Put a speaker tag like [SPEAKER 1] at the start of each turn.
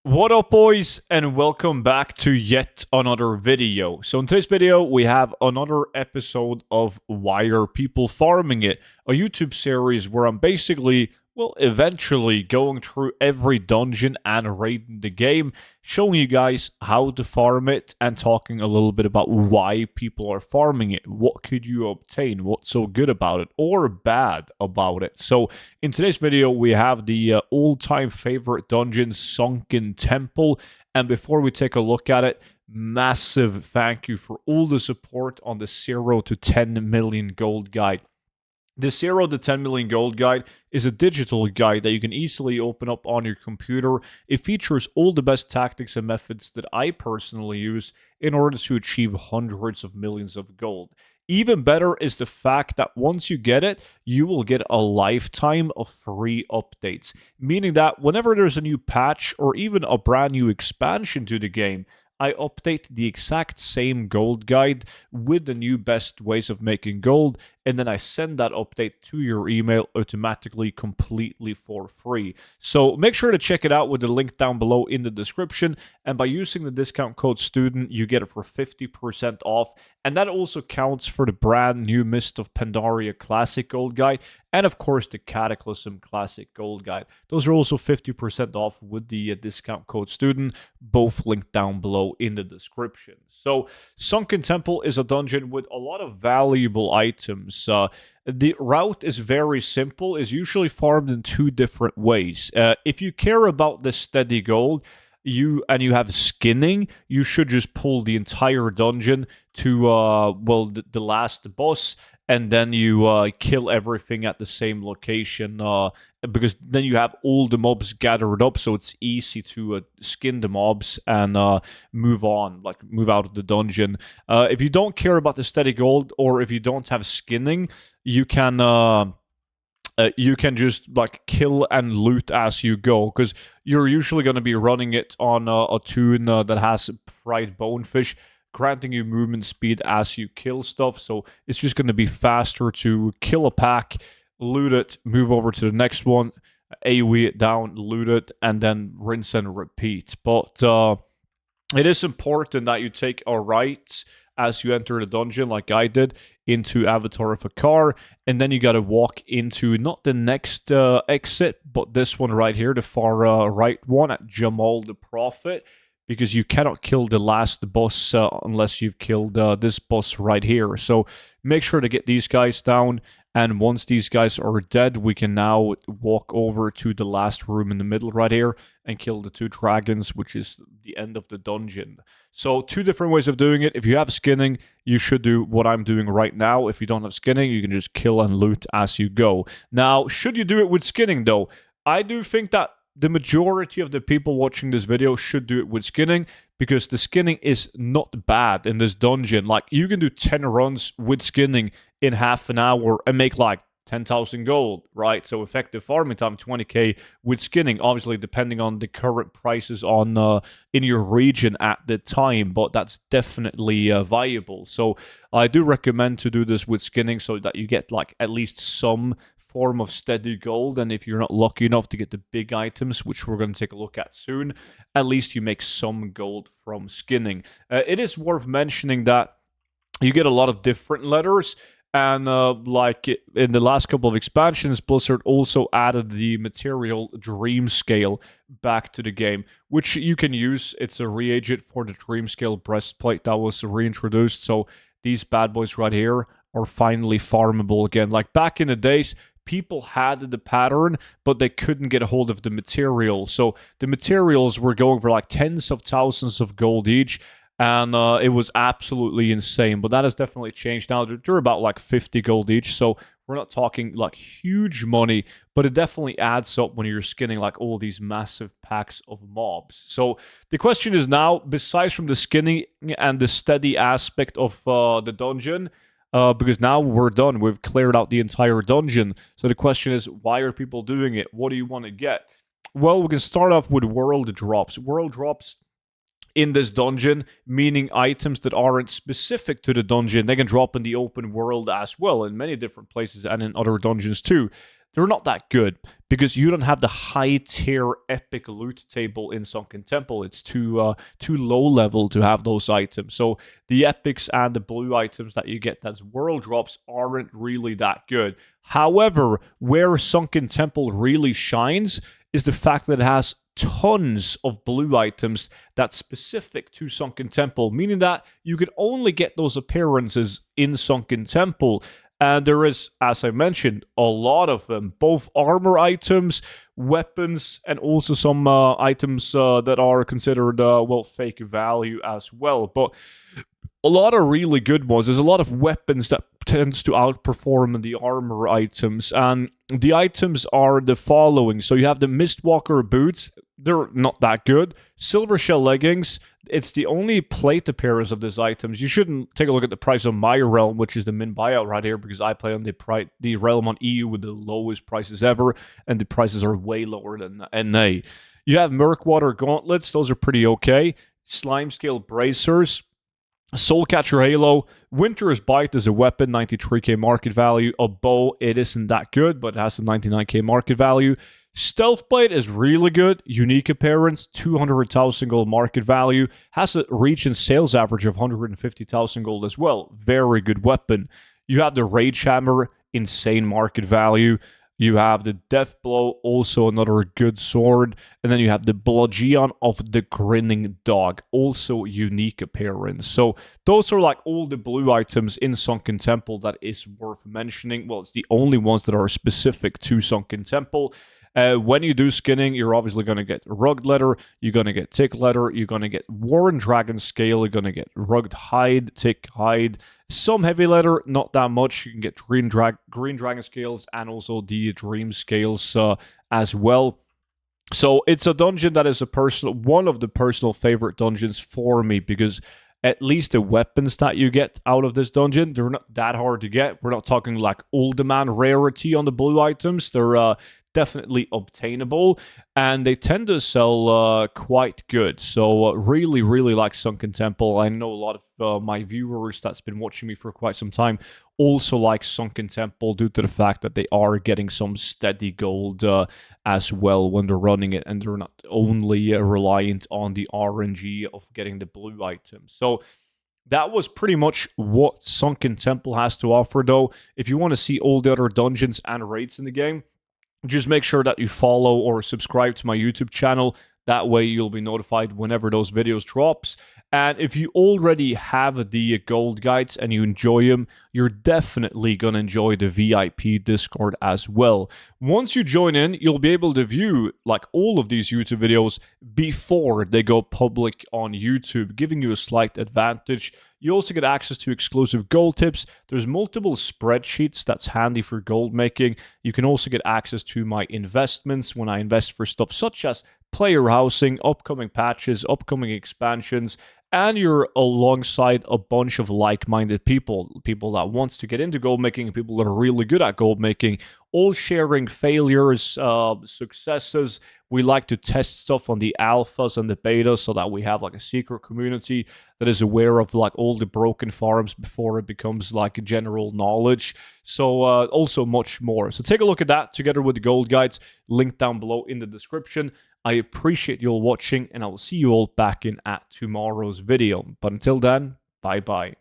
[SPEAKER 1] What up, boys, and welcome back to yet another video. So in today's video, we have another episode of Why Are People Farming It? A YouTube series where I'm basically, eventually going through every dungeon and raiding the game, showing you guys how to farm it and talking a little bit about why people are farming it. What could you obtain? What's so good about it or bad about it? So in today's video, we have the all-time favorite dungeon, Sunken Temple. And before we take a look at it, massive thank you for all the support on the 0 to 10 million gold guide. The 0 to 10 million gold guide is a digital guide that you can easily open up on your computer. It features all the best tactics and methods that I personally use in order to achieve hundreds of millions of gold. Even better is the fact that once you get it, you will get a lifetime of free updates, meaning that whenever there's a new patch or even a brand new expansion to the game, I update the exact same gold guide with the new best ways of making gold, and then I send that update to your email automatically, completely for free. So make sure to check it out with the link down below in the description, and by using the discount code STUDENT, you get it for 50% off, and that also counts for the brand new Mist of Pandaria Classic Gold Guide, and of course the Cataclysm Classic Gold Guide. Those are also 50% off with the discount code STUDENT, both linked down below in the description. So Sunken Temple is a dungeon with a lot of valuable items. The route is very simple, is usually farmed in two different ways. If you care about the steady gold, you have skinning, you should just pull the entire dungeon to the last boss, and then you kill everything at the same location, because then you have all the mobs gathered up, so it's easy to skin the mobs and move on, like move out of the dungeon. If you don't care about the steady gold, or if you don't have skinning, you can just like kill and loot as you go, because you're usually going to be running it on a tune that has fried bonefish, granting you movement speed as you kill stuff. So it's just going to be faster to kill a pack, loot it, move over to the next one, AoE it down, loot it, and then rinse and repeat. But it is important that you take a right as you enter the dungeon, like I did, into Avatar of a Car, and then you got to walk into not the next exit, but this one right here, the far right one at Jamal the Prophet, because you cannot kill the last boss unless you've killed this boss right here. So make sure to get these guys down, and once these guys are dead, we can now walk over to the last room in the middle right here and kill the two dragons, which is the end of the dungeon. So two different ways of doing it. If you have skinning, you should do what I'm doing right now. If you don't have skinning, you can just kill and loot as you go. Now, should you do it with skinning though? I do think that the majority of the people watching this video should do it with skinning, because the skinning is not bad in this dungeon. Like, you can do 10 runs with skinning in half an hour and make like 10,000 gold, right? So effective farming time 20k with skinning, obviously depending on the current prices on in your region at the time, but that's definitely viable. So I do recommend to do this with skinning, so that you get like at least some form of steady gold, and if you're not lucky enough to get the big items, which we're going to take a look at soon, at least you make some gold from skinning. It is worth mentioning that you get a lot of different letters, and like in the last couple of expansions, Blizzard also added the material Dream Scale back to the game, which you can use. It's a reagent for the Dream Scale breastplate that was reintroduced, so these bad boys right here are finally farmable again. Like back in the days, people had the pattern, but they couldn't get a hold of the material. So the materials were going for like tens of thousands of gold each, and it was absolutely insane. But that has definitely changed now. They're about like 50 gold each, so we're not talking like huge money, but it definitely adds up when you're skinning like all these massive packs of mobs. So the question is now, besides from the skinning and the steady aspect of the dungeon, because now we're done. We've cleared out the entire dungeon. So the question is, why are people doing it? What do you want to get? Well, we can start off with world drops. World drops in this dungeon, meaning items that aren't specific to the dungeon. They can drop in the open world as well, in many different places and in other dungeons too. they're not that good because you don't have the high tier epic loot table in Sunken Temple. It's too low level to have those items. So the epics and the blue items that you get as world drops aren't really that good. However, where Sunken Temple really shines is the fact that it has tons of blue items that's specific to Sunken Temple, meaning that you can only get those appearances in Sunken Temple. And there is, as I mentioned, a lot of them, both armor items, weapons, and also some items that are considered, fake value as well. But a lot of really good ones. There's a lot of weapons that tends to outperform the armor items, and the items are the following. So you have the Mistwalker boots. They're not that good. Silver Shell leggings. It's the only plate appearance of these items. You shouldn't take a look at the price on my realm, which is the min buyout right here, because I play on the realm on EU with the lowest prices ever, and the prices are way lower than NA. You have Murkwater gauntlets. Those are pretty okay. Slime scale bracers. Soulcatcher Halo, Winter's Bite is a weapon, 93k market value. A bow, it isn't that good, but it has a 99k market value. Stealth Blade is really good, unique appearance, 200,000 gold market value. Has a reach and sales average of 150,000 gold as well. Very good weapon. You have the Rage Hammer, insane market value. You have the Death Blow, also another good sword. And then you have the Bludgeon of the Grinning Dog, also unique appearance. So those are like all the blue items in Sunken Temple that is worth mentioning. Well, it's the only ones that are specific to Sunken Temple. When you do skinning, you're obviously going to get rugged leather, you're going to get tick leather, you're going to get Warren Dragon scale, you're going to get rugged hide, tick hide, some heavy leather, not that much. You can get green dragon scales and also the dream scales as well. So it's a dungeon that is one of the personal favorite dungeons for me, because at least the weapons that you get out of this dungeon, they're not that hard to get. We're not talking like old demand rarity on the blue items. They're definitely obtainable, and they tend to sell quite good. So really, really like Sunken Temple. I know a lot of my viewers that's been watching me for quite some time also like Sunken Temple due to the fact that they are getting some steady gold as well when they're running it, and they're not only reliant on the RNG of getting the blue items. So that was pretty much what Sunken Temple has to offer, though. If you want to see all the other dungeons and raids in the game, just make sure that you follow or subscribe to my YouTube channel. That way you'll be notified whenever those videos drops. And if you already have the gold guides and you enjoy them, you're definitely going to enjoy the VIP Discord as well. Once you join in, you'll be able to view like all of these YouTube videos before they go public on YouTube, giving you a slight advantage. You also get access to exclusive gold tips. There's multiple spreadsheets that's handy for gold making. You can also get access to my investments when I invest for stuff such as player housing, upcoming patches, upcoming expansions, and you're alongside a bunch of like-minded people that wants to get into gold making, people that are really good at gold making, all sharing failures, successes. We like to test stuff on the alphas and the betas so that we have like a secret community that is aware of like all the broken farms before it becomes like general knowledge. So also much more. So take a look at that together with the gold guides, link down below in the description. I appreciate you all watching, and I will see you all back in at tomorrow's video. But until then, bye-bye.